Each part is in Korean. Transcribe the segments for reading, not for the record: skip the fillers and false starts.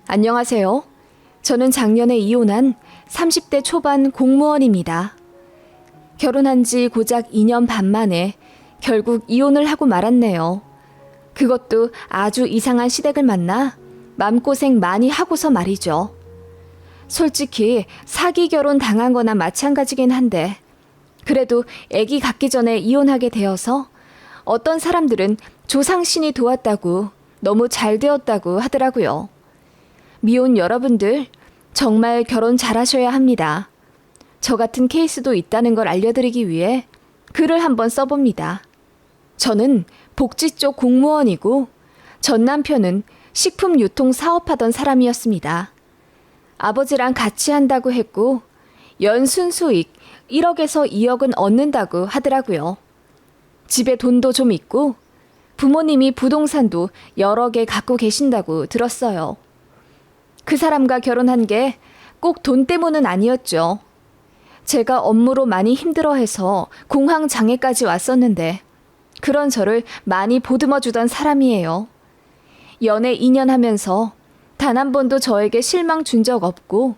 안녕하세요. 저는 작년에 이혼한 30대 초반 공무원입니다. 결혼한 지 고작 2년 반 만에 결국 이혼을 하고 말았네요. 그것도 아주 이상한 시댁을 만나 마음고생 많이 하고서 말이죠. 솔직히 사기 결혼 당한 거나 마찬가지긴 한데 그래도 아기 갖기 전에 이혼하게 되어서 어떤 사람들은 조상신이 도왔다고 너무 잘 되었다고 하더라고요. 미혼 여러분들 정말 결혼 잘하셔야 합니다. 저 같은 케이스도 있다는 걸 알려드리기 위해 글을 한번 써봅니다. 저는 복지 쪽 공무원이고 전 남편은 식품 유통 사업하던 사람이었습니다. 아버지랑 같이 한다고 했고 연순 수익 1억에서 2억은 얻는다고 하더라고요. 집에 돈도 좀 있고 부모님이 부동산도 여러 개 갖고 계신다고 들었어요. 그 사람과 결혼한 게 꼭 돈 때문은 아니었죠. 제가 업무로 많이 힘들어해서 공황장애까지 왔었는데 그런 저를 많이 보듬어 주던 사람이에요. 연애 2년 하면서 단 한 번도 저에게 실망 준 적 없고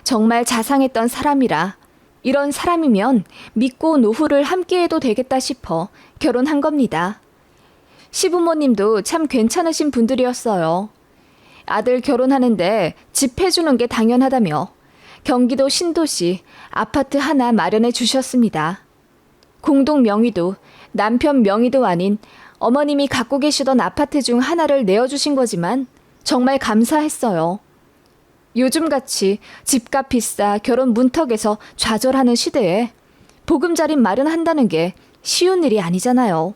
정말 자상했던 사람이라 이런 사람이면 믿고 노후를 함께해도 되겠다 싶어 결혼한 겁니다. 시부모님도 참 괜찮으신 분들이었어요. 아들 결혼하는데 집 해주는 게 당연하다며 경기도 신도시 아파트 하나 마련해 주셨습니다. 공동 명의도 남편 명의도 아닌 어머님이 갖고 계시던 아파트 중 하나를 내어주신 거지만 정말 감사했어요. 요즘같이 집값 비싸 결혼 문턱에서 좌절하는 시대에 보금자리 마련한다는 게 쉬운 일이 아니잖아요.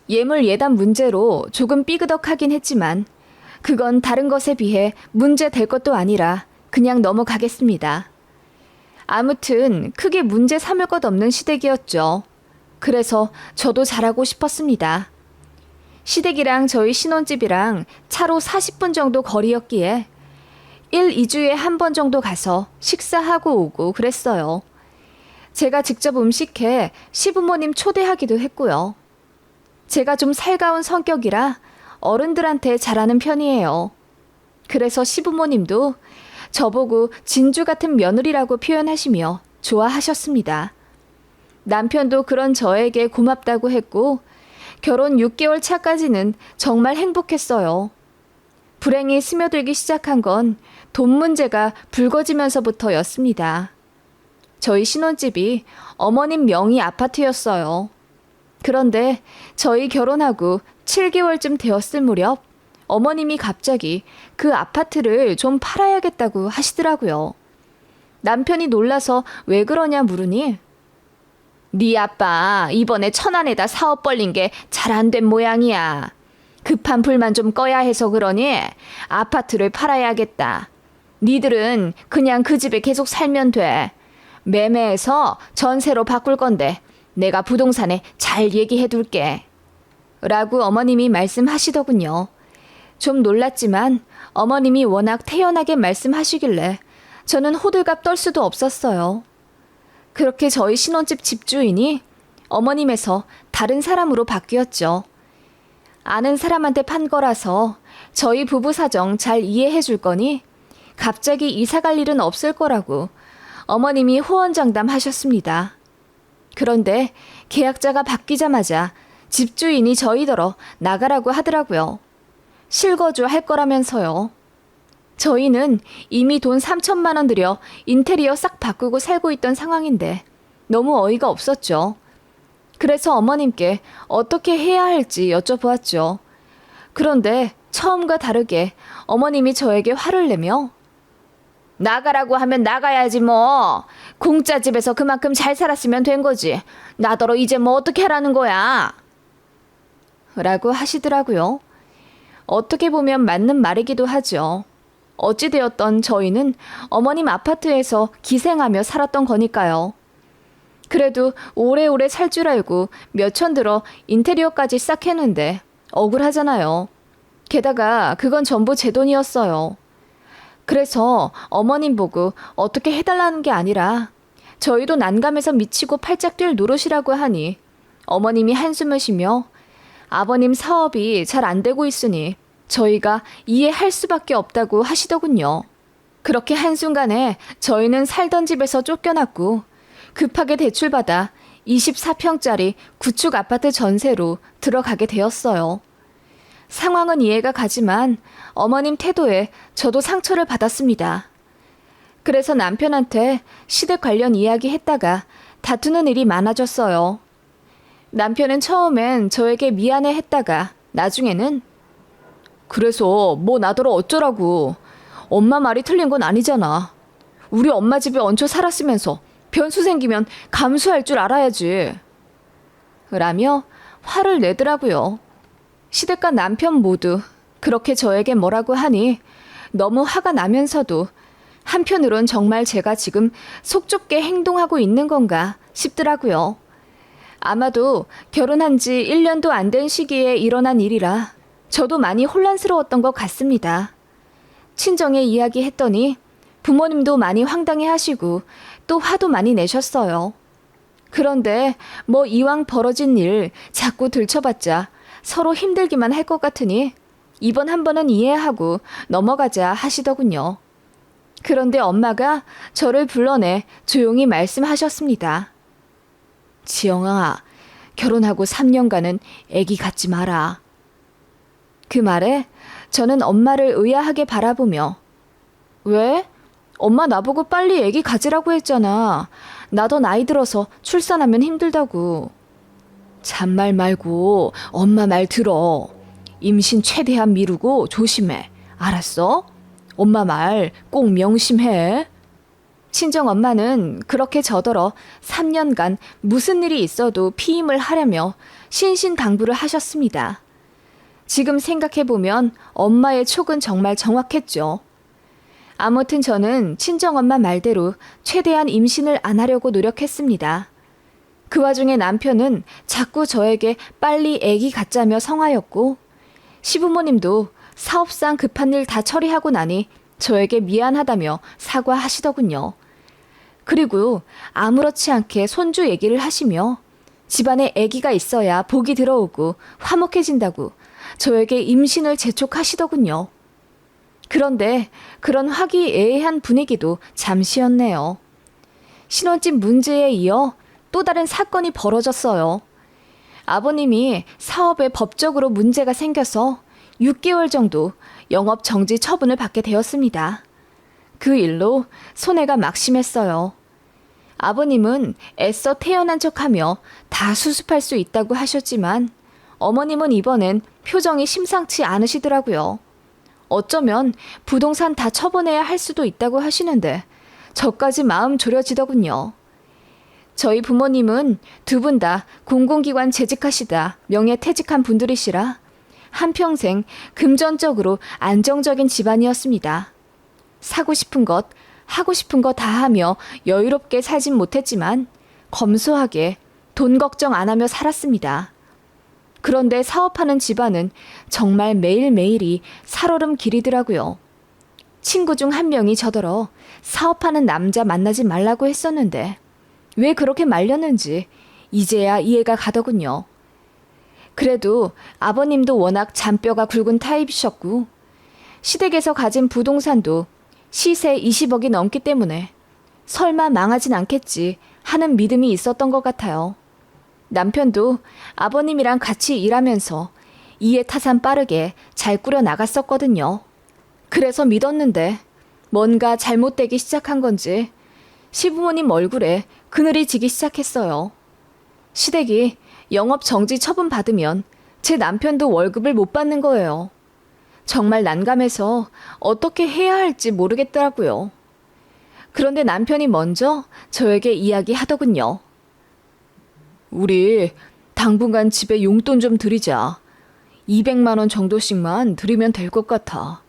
예물 예단 문제로 조금 삐그덕하긴 했지만 그건 다른 것에 비해 문제 될 것도 아니라 그냥 넘어가겠습니다. 아무튼 크게 문제 삼을 것 없는 시댁이었죠. 그래서 저도 잘하고 싶었습니다. 시댁이랑 저희 신혼집이랑 차로 40분 정도 거리였기에 1, 2주에 한 번 정도 가서 식사하고 오고 그랬어요. 제가 직접 음식해 시부모님 초대하기도 했고요. 제가 좀 살가운 성격이라 어른들한테 잘하는 편이에요. 그래서 시부모님도 저보고 진주 같은 며느리라고 표현하시며 좋아하셨습니다. 남편도 그런 저에게 고맙다고 했고 결혼 6개월 차까지는 정말 행복했어요. 불행이 스며들기 시작한 건 돈 문제가 불거지면서부터였습니다. 저희 신혼집이 어머님 명의 아파트였어요. 그런데 저희 결혼하고 7개월쯤 되었을 무렵 어머님이 갑자기 그 아파트를 좀 팔아야겠다고 하시더라고요. 남편이 놀라서 왜 그러냐 물으니 네 아빠 이번에 천안에다 사업 벌린 게 잘 안 된 모양이야. 급한 불만 좀 꺼야 해서 그러니 아파트를 팔아야겠다. 니들은 그냥 그 집에 계속 살면 돼. 매매해서 전세로 바꿀 건데 내가 부동산에 잘 얘기해 둘게. 라고 어머님이 말씀하시더군요. 좀 놀랐지만 어머님이 워낙 태연하게 말씀하시길래 저는 호들갑 떨 수도 없었어요. 그렇게 저희 신혼집 집주인이 어머님에서 다른 사람으로 바뀌었죠. 아는 사람한테 판 거라서 저희 부부 사정 잘 이해해 줄 거니 갑자기 이사 갈 일은 없을 거라고 어머님이 호언장담 하셨습니다. 그런데 계약자가 바뀌자마자 집주인이 저희더러 나가라고 하더라고요. 실거주 할 거라면서요. 저희는 이미 돈 3천만 원 들여 인테리어 싹 바꾸고 살고 있던 상황인데 너무 어이가 없었죠. 그래서 어머님께 어떻게 해야 할지 여쭤보았죠. 그런데 처음과 다르게 어머님이 저에게 화를 내며 나가라고 하면 나가야지 뭐. 공짜 집에서 그만큼 잘 살았으면 된 거지. 나더러 이제 뭐 어떻게 하라는 거야. 라고 하시더라고요. 어떻게 보면 맞는 말이기도 하죠. 어찌되었던 저희는 어머님 아파트에서 기생하며 살았던 거니까요. 그래도 오래오래 살 줄 알고 몇천 들어 인테리어까지 싹 했는데 억울하잖아요. 게다가 그건 전부 제 돈이었어요. 그래서 어머님 보고 어떻게 해달라는 게 아니라 저희도 난감해서 미치고 팔짝 뛸 노릇이라고 하니 어머님이 한숨을 쉬며 아버님 사업이 잘 안 되고 있으니 저희가 이해할 수밖에 없다고 하시더군요. 그렇게 한순간에 저희는 살던 집에서 쫓겨났고 급하게 대출받아 24평짜리 구축 아파트 전세로 들어가게 되었어요. 상황은 이해가 가지만 어머님 태도에 저도 상처를 받았습니다. 그래서 남편한테 시댁 관련 이야기 했다가 다투는 일이 많아졌어요. 남편은 처음엔 저에게 미안해 했다가 나중에는 그래서 뭐 나더러 어쩌라고. 엄마 말이 틀린 건 아니잖아. 우리 엄마 집에 얹혀 살았으면서 변수 생기면 감수할 줄 알아야지. 라며 화를 내더라고요. 시댁과 남편 모두 그렇게 저에게 뭐라고 하니 너무 화가 나면서도 한편으론 정말 제가 지금 속 좁게 행동하고 있는 건가 싶더라고요. 아마도 결혼한 지 1년도 안 된 시기에 일어난 일이라 저도 많이 혼란스러웠던 것 같습니다. 친정에 이야기했더니 부모님도 많이 황당해 하시고 또 화도 많이 내셨어요. 그런데 뭐 이왕 벌어진 일 자꾸 들춰봤자 서로 힘들기만 할 것 같으니 이번 한 번은 이해하고 넘어가자 하시더군요. 그런데 엄마가 저를 불러내 조용히 말씀하셨습니다. 지영아, 결혼하고 3년간은 애기 갖지 마라. 그 말에 저는 엄마를 의아하게 바라보며 왜? 엄마 나보고 빨리 애기 가지라고 했잖아. 나 더 나이 들어서 출산하면 힘들다고. 잔말 말고 엄마 말 들어. 임신 최대한 미루고 조심해. 알았어? 엄마 말 꼭 명심해. 친정엄마는 그렇게 저더러 3년간 무슨 일이 있어도 피임을 하려며 신신당부를 하셨습니다. 지금 생각해보면 엄마의 촉은 정말 정확했죠. 아무튼 저는 친정엄마 말대로 최대한 임신을 안 하려고 노력했습니다. 그 와중에 남편은 자꾸 저에게 빨리 애기 갖자며 성화였고 시부모님도 사업상 급한 일 다 처리하고 나니 저에게 미안하다며 사과하시더군요. 그리고 아무렇지 않게 손주 얘기를 하시며 집안에 아기가 있어야 복이 들어오고 화목해진다고 저에게 임신을 재촉하시더군요. 그런데 그런 화기애애한 분위기도 잠시였네요. 신혼집 문제에 이어 또 다른 사건이 벌어졌어요. 아버님이 사업에 법적으로 문제가 생겨서 6개월 정도 영업 정지 처분을 받게 되었습니다. 그 일로 손해가 막심했어요. 아버님은 애써 태어난 척하며 다 수습할 수 있다고 하셨지만 어머님은 이번엔 표정이 심상치 않으시더라고요. 어쩌면 부동산 다 처분해야 할 수도 있다고 하시는데 저까지 마음 졸여지더군요. 저희 부모님은 두 분 다 공공기관 재직하시다 명예퇴직한 분들이시라 한평생 금전적으로 안정적인 집안이었습니다. 사고 싶은 것, 하고 싶은 거 다 하며 여유롭게 살진 못했지만 검소하게 돈 걱정 안 하며 살았습니다. 그런데 사업하는 집안은 정말 매일매일이 살얼음 길이더라고요. 친구 중 한 명이 저더러 사업하는 남자 만나지 말라고 했었는데 왜 그렇게 말렸는지 이제야 이해가 가더군요. 그래도 아버님도 워낙 잔뼈가 굵은 타입이셨고 시댁에서 가진 부동산도 시세 20억이 넘기 때문에 설마 망하진 않겠지 하는 믿음이 있었던 것 같아요. 남편도 아버님이랑 같이 일하면서 이해타산 빠르게 잘 꾸려 나갔었거든요. 그래서 믿었는데 뭔가 잘못되기 시작한 건지 시부모님 얼굴에 그늘이 지기 시작했어요. 시댁이 영업정지 처분 받으면 제 남편도 월급을 못 받는 거예요. 정말 난감해서 어떻게 해야 할지 모르겠더라고요. 그런데 남편이 먼저 저에게 이야기하더군요. 우리 당분간 집에 용돈 좀 드리자. 200만 원 정도씩만 드리면 될 것 같아.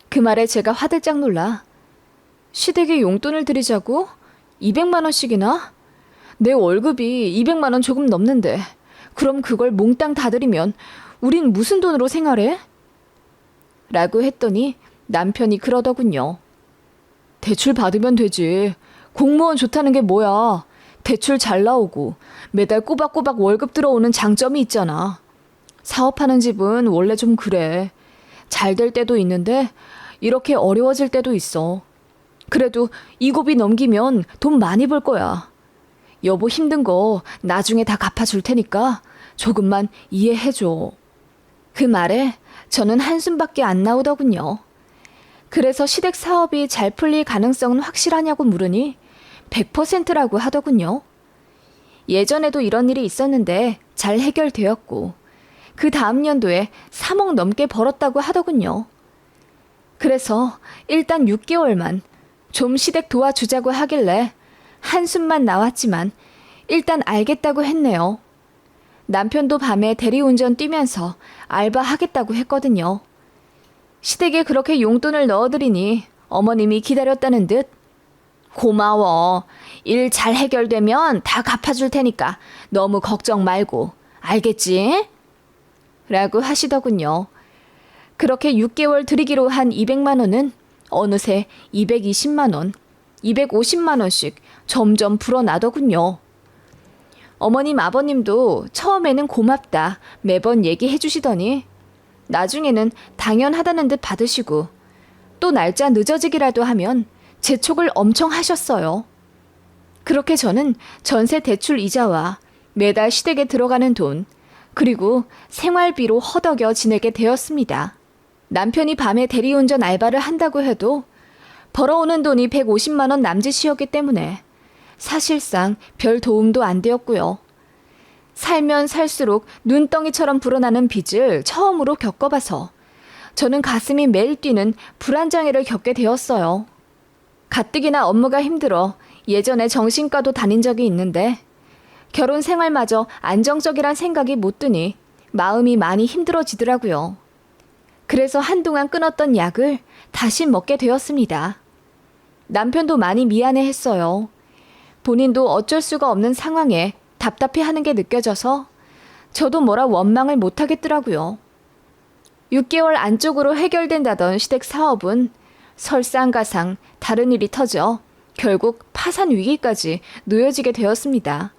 그 말에 제가 화들짝 놀라 시댁에 용돈을 드리자고? 200만 원씩이나? 내 월급이 200만 원 조금 넘는데 그럼 그걸 몽땅 다 드리면 우린 무슨 돈으로 생활해? 라고 했더니 남편이 그러더군요. 대출 받으면 되지. 공무원 좋다는 게 뭐야. 대출 잘 나오고 매달 꼬박꼬박 월급 들어오는 장점이 있잖아. 사업하는 집은 원래 좀 그래. 잘 될 때도 있는데 이렇게 어려워질 때도 있어. 그래도 이 고비 넘기면 돈 많이 벌 거야. 여보 힘든 거 나중에 다 갚아줄 테니까 조금만 이해해줘. 그 말에 저는 한숨밖에 안 나오더군요. 그래서 시댁 사업이 잘 풀릴 가능성은 확실하냐고 물으니 100%라고 하더군요. 예전에도 이런 일이 있었는데 잘 해결되었고 그 다음 연도에 3억 넘게 벌었다고 하더군요. 그래서 일단 6개월만 좀 시댁 도와주자고 하길래 한숨만 나왔지만 일단 알겠다고 했네요. 남편도 밤에 대리운전 뛰면서 알바하겠다고 했거든요. 시댁에 그렇게 용돈을 넣어드리니 어머님이 기다렸다는 듯 고마워. 일 잘 해결되면 다 갚아줄 테니까 너무 걱정 말고 알겠지? 라고 하시더군요. 그렇게 6개월 드리기로 한 200만 원은 어느새 220만 원, 250만 원씩 점점 불어나더군요. 어머님 아버님도 처음에는 고맙다 매번 얘기해 주시더니 나중에는 당연하다는 듯 받으시고 또 날짜 늦어지기라도 하면 재촉을 엄청 하셨어요. 그렇게 저는 전세 대출 이자와 매달 시댁에 들어가는 돈 그리고 생활비로 허덕여 지내게 되었습니다. 남편이 밤에 대리운전 알바를 한다고 해도 벌어오는 돈이 150만 원 남짓이었기 때문에 사실상 별 도움도 안 되었고요. 살면 살수록 눈덩이처럼 불어나는 빚을 처음으로 겪어봐서 저는 가슴이 매일 뛰는 불안장애를 겪게 되었어요. 가뜩이나 업무가 힘들어 예전에 정신과도 다닌 적이 있는데 결혼 생활마저 안정적이란 생각이 못 드니 마음이 많이 힘들어지더라고요. 그래서 한동안 끊었던 약을 다시 먹게 되었습니다. 남편도 많이 미안해했어요. 본인도 어쩔 수가 없는 상황에 답답해하는 게 느껴져서 저도 뭐라 원망을 못하겠더라고요. 6개월 안쪽으로 해결된다던 시댁 사업은 설상가상 다른 일이 터져 결국 파산 위기까지 놓여지게 되었습니다.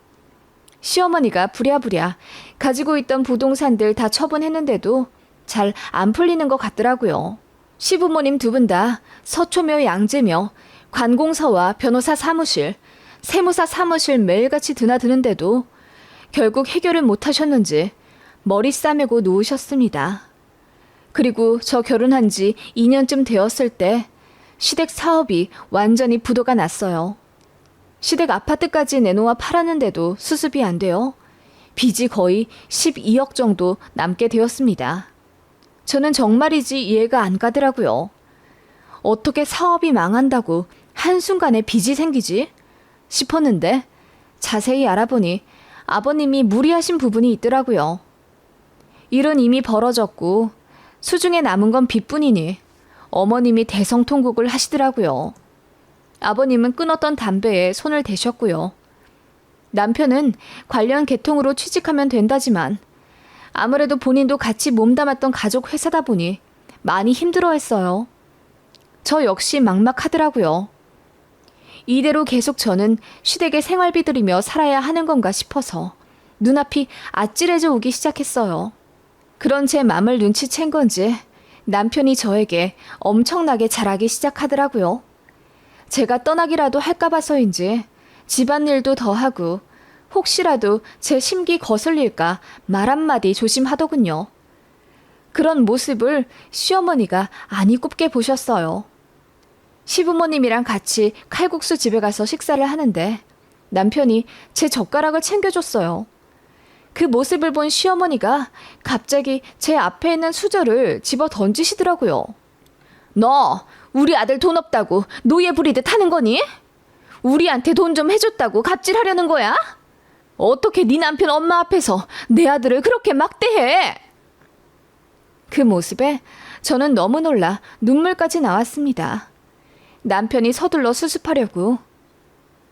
시어머니가 부랴부랴 가지고 있던 부동산들 다 처분했는데도 잘 안 풀리는 것 같더라고요. 시부모님 두 분 다 서초며 양재며 관공서와 변호사 사무실, 세무사 사무실 매일같이 드나드는데도 결국 해결을 못하셨는지 머리 싸매고 누우셨습니다. 그리고 저 결혼한 지 2년쯤 되었을 때 시댁 사업이 완전히 부도가 났어요. 시댁 아파트까지 내놓아 팔았는데도 수습이 안 되어 빚이 거의 12억 정도 남게 되었습니다. 저는 정말이지 이해가 안 가더라고요. 어떻게 사업이 망한다고 한순간에 빚이 생기지? 싶었는데 자세히 알아보니 아버님이 무리하신 부분이 있더라고요. 일은 이미 벌어졌고 수중에 남은 건 빚뿐이니 어머님이 대성통곡을 하시더라고요. 아버님은 끊었던 담배에 손을 대셨고요. 남편은 관련 계통으로 취직하면 된다지만 아무래도 본인도 같이 몸담았던 가족 회사다 보니 많이 힘들어했어요. 저 역시 막막하더라고요. 이대로 계속 저는 시댁에 생활비 들이며 살아야 하는 건가 싶어서 눈앞이 아찔해져 오기 시작했어요. 그런 제 맘을 눈치챈 건지 남편이 저에게 엄청나게 잘하기 시작하더라고요. 제가 떠나기라도 할까 봐서인지 집안일도 더 하고 혹시라도 제 심기 거슬릴까 말 한마디 조심하더군요. 그런 모습을 시어머니가 아니 굽게 보셨어요. 시부모님이랑 같이 칼국수 집에 가서 식사를 하는데 남편이 제 젓가락을 챙겨줬어요. 그 모습을 본 시어머니가 갑자기 제 앞에 있는 수저를 집어 던지시더라고요. 너 우리 아들 돈 없다고 노예 부리듯 하는 거니? 우리한테 돈 좀 해줬다고 갑질하려는 거야? 어떻게 네 남편 엄마 앞에서 내 아들을 그렇게 막대해? 그 모습에 저는 너무 놀라 눈물까지 나왔습니다. 남편이 서둘러 수습하려고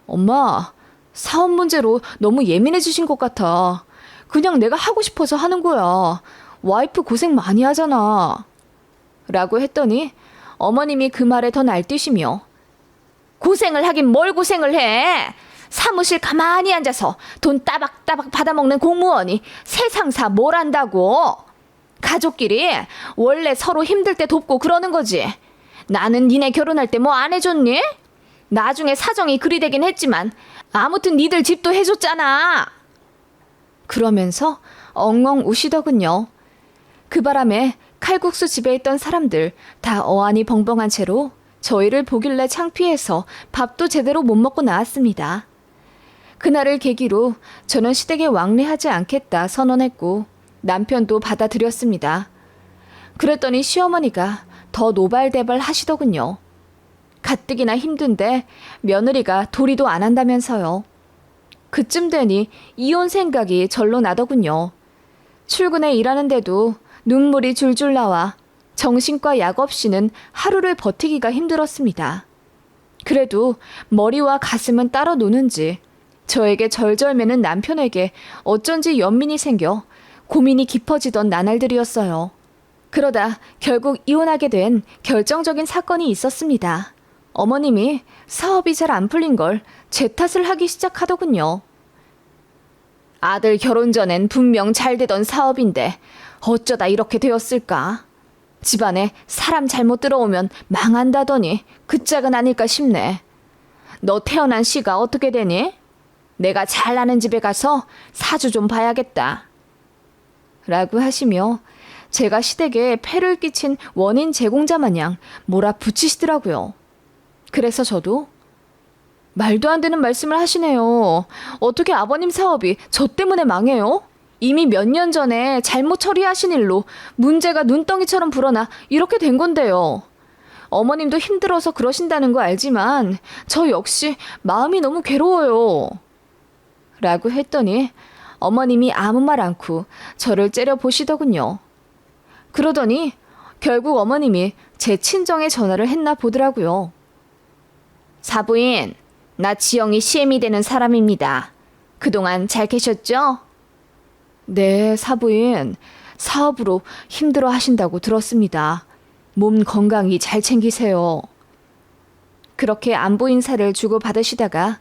엄마, 사업 문제로 너무 예민해지신 것 같아. 그냥 내가 하고 싶어서 하는 거야. 와이프 고생 많이 하잖아. 라고 했더니 어머님이 그 말에 더 날뛰시며 고생을 하긴 뭘 고생을 해. 사무실 가만히 앉아서 돈 따박따박 받아먹는 공무원이 세상사 뭘 안다고. 가족끼리 원래 서로 힘들 때 돕고 그러는 거지. 나는 니네 결혼할 때 뭐 안 해줬니? 나중에 사정이 그리 되긴 했지만 아무튼 니들 집도 해줬잖아. 그러면서 엉엉 우시더군요. 그 바람에 칼국수 집에 있던 사람들 다 어안이 벙벙한 채로 저희를 보길래 창피해서 밥도 제대로 못 먹고 나왔습니다. 그날을 계기로 저는 시댁에 왕래하지 않겠다 선언했고 남편도 받아들였습니다. 그랬더니 시어머니가 더 노발대발 하시더군요. 가뜩이나 힘든데 며느리가 도리도 안 한다면서요. 그쯤 되니 이혼 생각이 절로 나더군요. 출근해 일하는데도 눈물이 줄줄 나와 정신과 약 없이는 하루를 버티기가 힘들었습니다. 그래도 머리와 가슴은 따로 노는지 저에게 절절매는 남편에게 어쩐지 연민이 생겨 고민이 깊어지던 나날들이었어요. 그러다 결국 이혼하게 된 결정적인 사건이 있었습니다. 어머님이 사업이 잘 안 풀린 걸 제 탓을 하기 시작하더군요. 아들 결혼 전엔 분명 잘 되던 사업인데 어쩌다 이렇게 되었을까? 집안에 사람 잘못 들어오면 망한다더니 그 짝은 아닐까 싶네. 너 태어난 시가 어떻게 되니? 내가 잘 아는 집에 가서 사주 좀 봐야겠다. 라고 하시며 제가 시댁에 폐를 끼친 원인 제공자 마냥 몰아붙이시더라고요. 그래서 저도 말도 안 되는 말씀을 하시네요. 어떻게 아버님 사업이 저 때문에 망해요? 이미 몇 년 전에 잘못 처리하신 일로 문제가 눈덩이처럼 불어나 이렇게 된 건데요. 어머님도 힘들어서 그러신다는 거 알지만 저 역시 마음이 너무 괴로워요. 라고 했더니 어머님이 아무 말 않고 저를 째려보시더군요. 그러더니 결국 어머님이 제 친정에 전화를 했나 보더라고요. 사부인, 나 지영이 시엠이 되는 사람입니다. 그동안 잘 계셨죠? 네, 사부인. 사업으로 힘들어 하신다고 들었습니다. 몸 건강히 잘 챙기세요. 그렇게 안부 인사를 주고받으시다가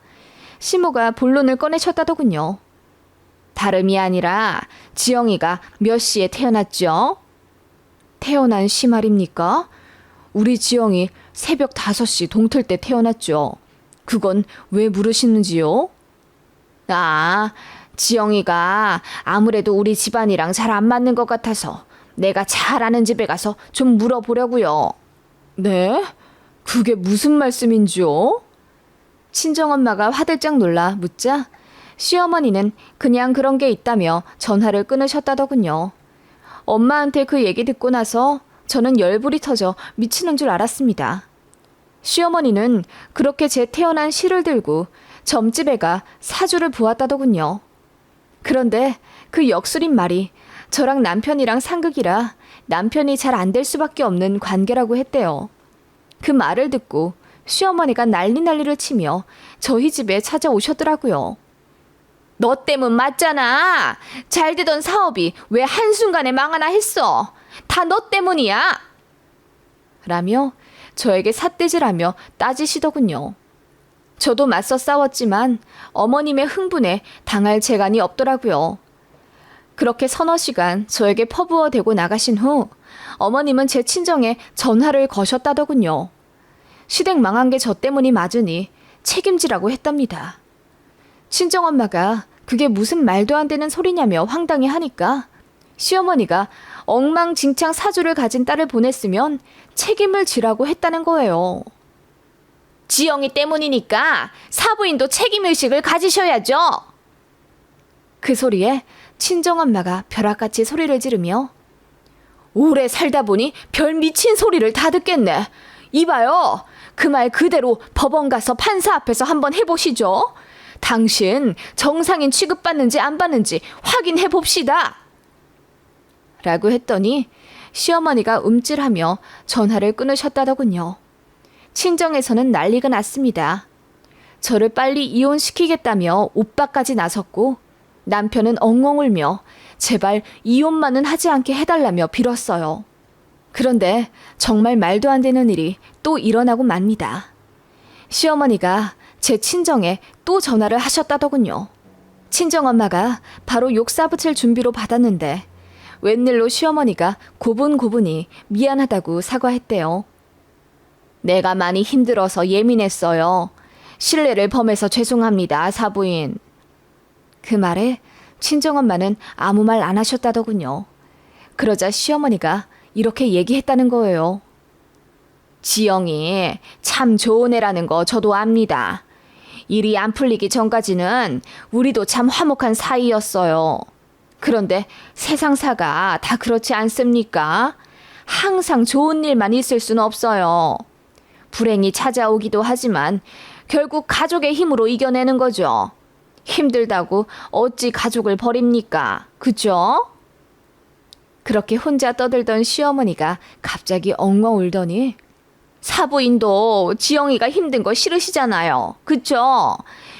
시모가 본론을 꺼내셨다더군요. 다름이 아니라 지영이가 몇 시에 태어났죠? 태어난 시 말입니까? 우리 지영이 새벽 5시 동틀 때 태어났죠. 그건 왜 물으시는지요? 아, 지영이가 아무래도 우리 집안이랑 잘 안 맞는 것 같아서 내가 잘 아는 집에 가서 좀 물어보려고요. 네? 그게 무슨 말씀인지요? 친정엄마가 화들짝 놀라 묻자 시어머니는 그냥 그런 게 있다며 전화를 끊으셨다더군요. 엄마한테 그 얘기 듣고 나서 저는 열불이 터져 미치는 줄 알았습니다. 시어머니는 그렇게 제 태어난 시를 들고 점집에 가 사주를 보았다더군요. 그런데 그 역술인 말이 저랑 남편이랑 상극이라 남편이 잘 안 될 수밖에 없는 관계라고 했대요. 그 말을 듣고 시어머니가 난리를 치며 저희 집에 찾아오셨더라고요. 너 때문 맞잖아. 잘 되던 사업이 왜 한순간에 망하나 했어. 다 너 때문이야. 라며 저에게 삿대질하며 따지시더군요. 저도 맞서 싸웠지만 어머님의 흥분에 당할 재간이 없더라고요. 그렇게 서너 시간 저에게 퍼부어 대고 나가신 후 어머님은 제 친정에 전화를 거셨다더군요. 시댁 망한 게 저 때문이 맞으니 책임지라고 했답니다. 친정엄마가 그게 무슨 말도 안 되는 소리냐며 황당해 하니까 시어머니가 엉망진창 사주를 가진 딸을 보냈으면 책임을 지라고 했다는 거예요. 지영이 때문이니까 사부인도 책임의식을 가지셔야죠. 그 소리에 친정엄마가 벼락같이 소리를 지르며 오래 살다 보니 별 미친 소리를 다 듣겠네. 이봐요. 그 말 그대로 법원 가서 판사 앞에서 한번 해보시죠. 당신 정상인 취급받는지 안 받는지 확인해 봅시다. 라고 했더니 시어머니가 움찔하며 전화를 끊으셨다더군요. 친정에서는 난리가 났습니다. 저를 빨리 이혼시키겠다며 오빠까지 나섰고 남편은 엉엉 울며 제발 이혼만은 하지 않게 해달라며 빌었어요. 그런데 정말 말도 안 되는 일이 또 일어나고 맙니다. 시어머니가 제 친정에 또 전화를 하셨다더군요. 친정엄마가 바로 욕 싸붙일 준비로 받았는데 웬일로 시어머니가 고분고분히 미안하다고 사과했대요. 내가 많이 힘들어서 예민했어요. 실례를 범해서 죄송합니다, 사부인. 그 말에 친정엄마는 아무 말 안 하셨다더군요. 그러자 시어머니가 이렇게 얘기했다는 거예요. 지영이 참 좋은 애라는 거 저도 압니다. 일이 안 풀리기 전까지는 우리도 참 화목한 사이였어요. 그런데 세상사가 다 그렇지 않습니까? 항상 좋은 일만 있을 수는 없어요. 불행이 찾아오기도 하지만 결국 가족의 힘으로 이겨내는 거죠. 힘들다고 어찌 가족을 버립니까? 그죠? 그렇게 혼자 떠들던 시어머니가 갑자기 엉엉 울더니 사부인도 지영이가 힘든 거 싫으시잖아요. 그쵸?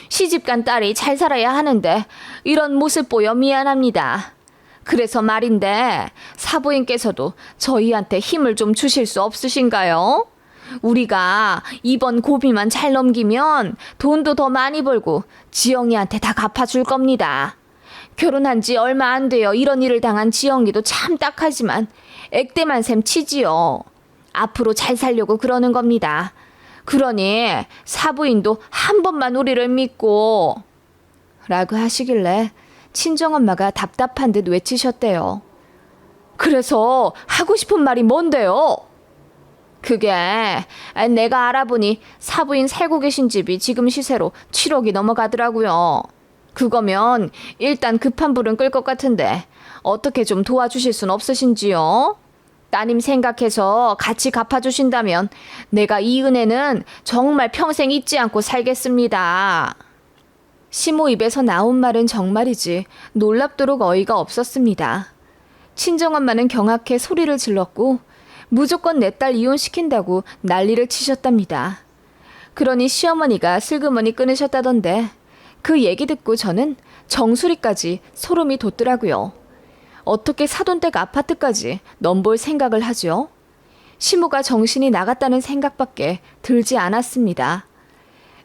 시집간 딸이 잘 살아야 하는데 이런 모습 보여 미안합니다. 그래서 말인데 사부인께서도 저희한테 힘을 좀 주실 수 없으신가요? 우리가 이번 고비만 잘 넘기면 돈도 더 많이 벌고 지영이한테 다 갚아줄 겁니다. 결혼한 지 얼마 안 돼요. 이런 일을 당한 지영이도 참 딱하지만 액대만 셈 치지요. 앞으로 잘 살려고 그러는 겁니다. 그러니 사부인도 한 번만 우리를 믿고 라고 하시길래 친정엄마가 답답한 듯 외치셨대요. 그래서 하고 싶은 말이 뭔데요? 그게 내가 알아보니 사부인 살고 계신 집이 지금 시세로 7억이 넘어가더라고요. 그거면 일단 급한 불은 끌 것 같은데 어떻게 좀 도와주실 순 없으신지요? 따님 생각해서 같이 갚아주신다면 내가 이 은혜는 정말 평생 잊지 않고 살겠습니다. 시모 입에서 나온 말은 정말이지 놀랍도록 어이가 없었습니다. 친정엄마는 경악해 소리를 질렀고 무조건 내 딸 이혼시킨다고 난리를 치셨답니다. 그러니 시어머니가 슬그머니 끊으셨다던데 그 얘기 듣고 저는 정수리까지 소름이 돋더라고요. 어떻게 사돈댁 아파트까지 넘볼 생각을 하죠? 시모가 정신이 나갔다는 생각밖에 들지 않았습니다.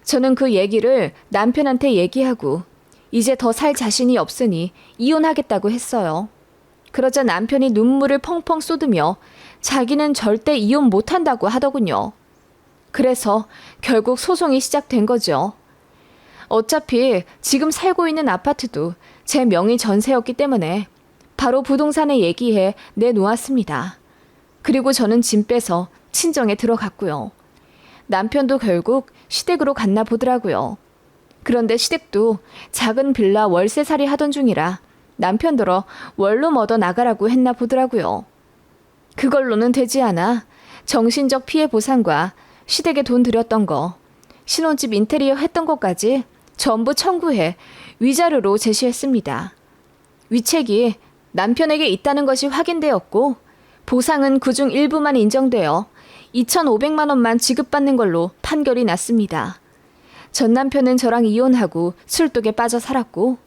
저는 그 얘기를 남편한테 얘기하고 이제 더 살 자신이 없으니 이혼하겠다고 했어요. 그러자 남편이 눈물을 펑펑 쏟으며 자기는 절대 이혼 못한다고 하더군요. 그래서 결국 소송이 시작된 거죠. 어차피 지금 살고 있는 아파트도 제 명의 전세였기 때문에 바로 부동산에 얘기해 내놓았습니다. 그리고 저는 짐 빼서 친정에 들어갔고요. 남편도 결국 시댁으로 갔나 보더라고요. 그런데 시댁도 작은 빌라 월세살이 하던 중이라 남편들어 원룸 얻어 나가라고 했나 보더라고요. 그걸로는 되지 않아 정신적 피해 보상과 시댁에 돈 들였던 거, 신혼집 인테리어 했던 것까지 전부 청구해 위자료로 제시했습니다. 위책이 남편에게 있다는 것이 확인되었고 보상은 그중 일부만 인정되어 2,500만 원만 지급받는 걸로 판결이 났습니다. 전 남편은 저랑 이혼하고 술독에 빠져 살았고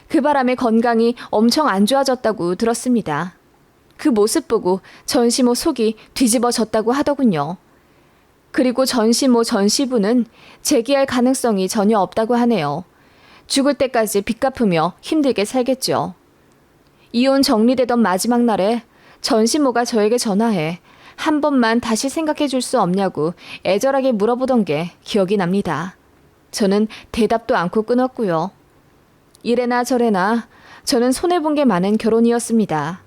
그 바람에 건강이 엄청 안 좋아졌다고 들었습니다. 그 모습 보고 전시모 속이 뒤집어졌다고 하더군요. 그리고 전시모 전시부는 재기할 가능성이 전혀 없다고 하네요. 죽을 때까지 빚 갚으며 힘들게 살겠죠. 이혼 정리되던 마지막 날에 전시모가 저에게 전화해 한 번만 다시 생각해 줄 수 없냐고 애절하게 물어보던 게 기억이 납니다. 저는 대답도 않고 끊었고요. 이래나 저래나 저는 손해본 게 많은 결혼이었습니다.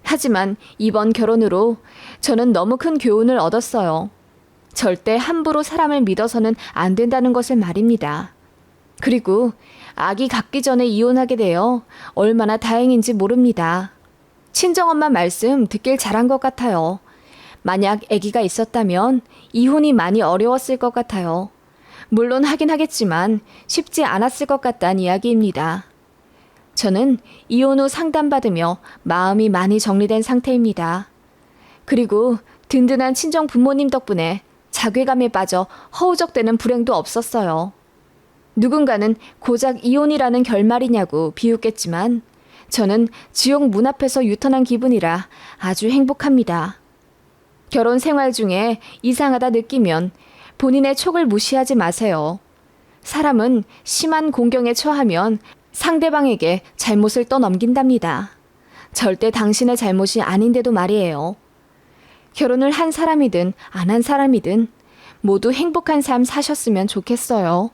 하지만 이번 결혼으로 저는 너무 큰 교훈을 얻었어요. 절대 함부로 사람을 믿어서는 안 된다는 것을 말입니다. 그리고 아기 갖기 전에 이혼하게 되어 얼마나 다행인지 모릅니다. 친정엄마 말씀 듣길 잘한 것 같아요. 만약 아기가 있었다면 이혼이 많이 어려웠을 것 같아요. 물론 하긴 하겠지만 쉽지 않았을 것 같다는 이야기입니다. 저는 이혼 후 상담받으며 마음이 많이 정리된 상태입니다. 그리고 든든한 친정 부모님 덕분에 자괴감에 빠져 허우적대는 불행도 없었어요. 누군가는 고작 이혼이라는 결말이냐고 비웃겠지만 저는 지옥 문 앞에서 유턴한 기분이라 아주 행복합니다. 결혼 생활 중에 이상하다 느끼면 본인의 촉을 무시하지 마세요. 사람은 심한 공경에 처하면 상대방에게 잘못을 떠넘긴답니다. 절대 당신의 잘못이 아닌데도 말이에요. 결혼을 한 사람이든 안 한 사람이든 모두 행복한 삶 사셨으면 좋겠어요.